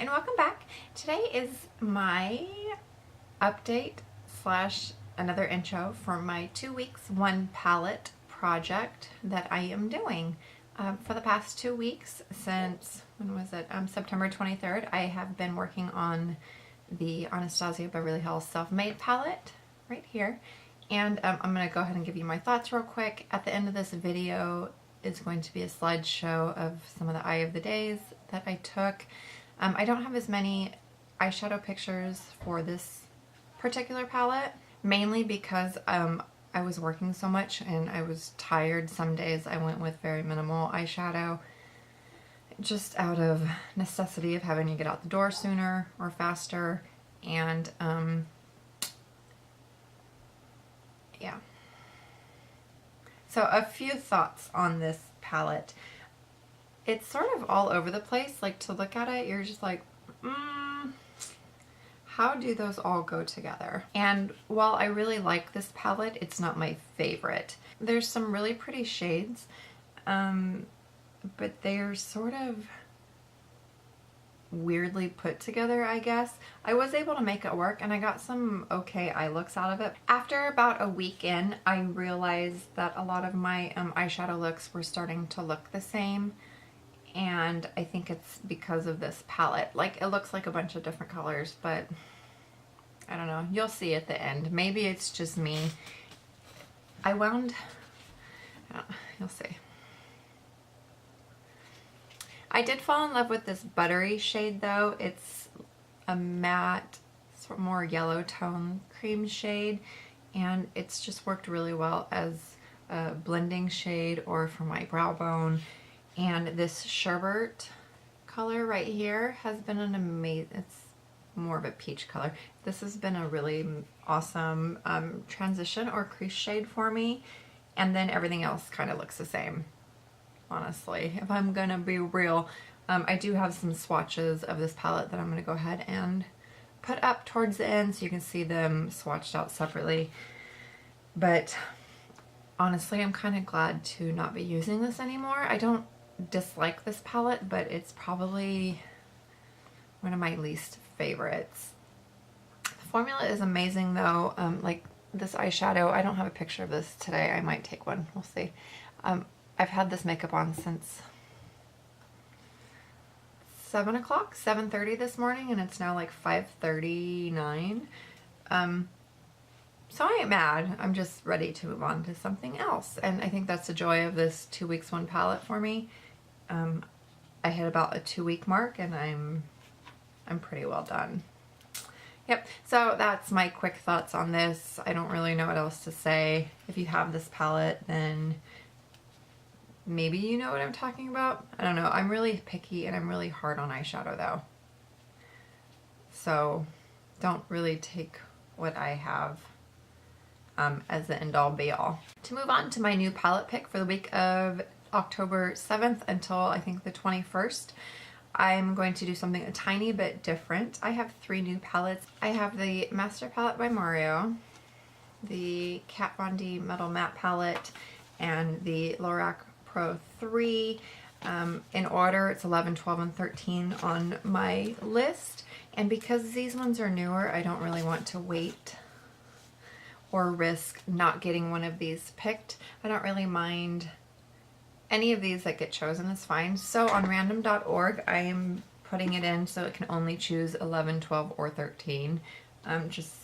and welcome back. Today is my update slash another intro for my 2 weeks, 1 palette project that I am doing. For the past 2 weeks, since, when was it? September 23rd, I have been working on the Anastasia Beverly Hills Self-Made palette right here. And I'm going to go ahead and give you my thoughts real quick. At the end of this video is going to be a slideshow of some of the eye of the days that I took. I don't have as many eyeshadow pictures for this particular palette, mainly because I was working so much and I was tired. Some days I went with very minimal eyeshadow, just out of necessity of having to get out the door sooner or faster. And yeah. So a few thoughts on this palette. It's sort of all over the place. Like, to look at it, you're just like, how do those all go together? And while I really like this palette, it's not my favorite. There's some really pretty shades, but they're sort of weirdly put together, I guess. I was able to make it work and I got some okay eye looks out of it. After about a week in, I realized that a lot of my eyeshadow looks were starting to look the same. And I think it's because of this palette. Like, it looks like a bunch of different colors, but I don't know. You'll see at the end. Maybe it's just me. You'll see. I did fall in love with this buttery shade though. It's a matte, sort of more yellow tone cream shade, and it's just worked really well as a blending shade or for my brow bone. And this sherbet color right here has been an amazing, it's more of a peach color. This has been a really awesome transition or crease shade for me. And then everything else kind of looks the same, honestly. If I'm gonna be real, I do have some swatches of this palette that I'm gonna go ahead and put up towards the end so you can see them swatched out separately. But honestly, I'm kind of glad to not be using this anymore. I don't dislike this palette, but it's probably one of my least favorites. The formula is amazing though. Like this eyeshadow, I don't have a picture of this today. I might take one, we'll see. I've had this makeup on since 7 o'clock, 7:30 this morning, and it's now like 5:39. So I ain't mad. I'm just ready to move on to something else. And I think that's the joy of this 2 weeks, 1 palette for me. I hit about a 2-week mark and I'm pretty well done. Yep, so that's my quick thoughts on this. I don't really know what else to say. If you have this palette, then maybe you know what I'm talking about. I don't know. I'm really picky and I'm really hard on eyeshadow though. So don't really take what I have as the end all be all. To move on to my new palette pick for the week of October 7th until I think the 21st, I'm going to do something a tiny bit different. I have 3 new palettes. I have the Master Palette by Mario, the Kat Von D Metal Matte Palette, and the Lorac Pro 3. In order, it's 11, 12, and 13 on my list. And because these ones are newer, I don't really want to wait or risk not getting one of these picked. I don't really mind any of these that get chosen, is fine. So on random.org, I am putting it in so it can only choose 11, 12, or 13, just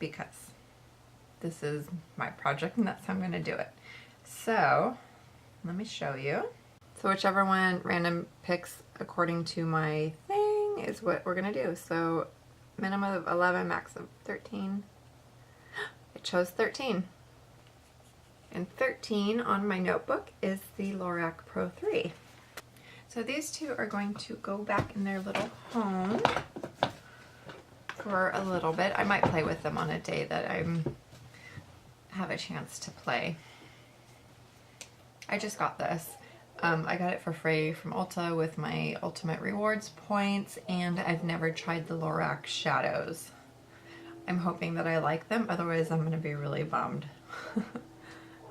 because this is my project and that's how I'm gonna do it. So let me show you. So whichever one random picks according to my thing is what we're gonna do. So minimum of 11, max of 13. It chose 13. And 13 on my notebook is the Lorac Pro 3. So these two are going to go back in their little home for a little bit. I might play with them on a day that I have a chance to play. I just got this. I got it for free from Ulta with my Ultimate Rewards points, and I've never tried the Lorac shadows. I'm hoping that I like them, otherwise I'm going to be really bummed.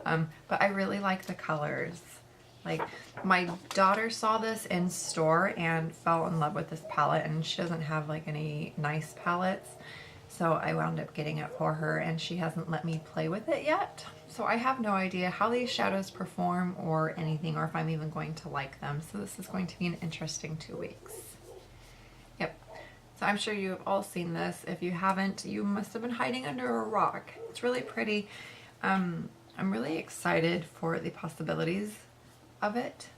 But I really like the colors. Like, my daughter saw this in store and fell in love with this palette, and she doesn't have like any nice palettes. So I wound up getting it for her, and she hasn't let me play with it yet. So I have no idea how these shadows perform or anything, or if I'm even going to like them. So this is going to be an interesting 2 weeks. Yep. So I'm sure you have all seen this. If you haven't, you must have been hiding under a rock. It's really pretty. I'm really excited for the possibilities of it.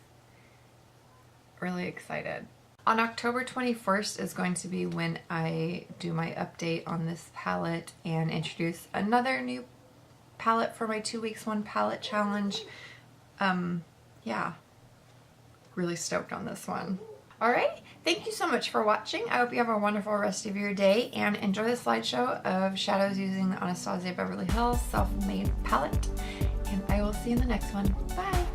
Really excited. On October 21st is going to be when I do my update on this palette and introduce another new palette for my 2 weeks 1 palette challenge. Yeah, really stoked on this one. Alright, thank you so much for watching. I hope you have a wonderful rest of your day and enjoy the slideshow of shadows using the Anastasia Beverly Hills Self-Made palette. And I will see you in the next one. Bye!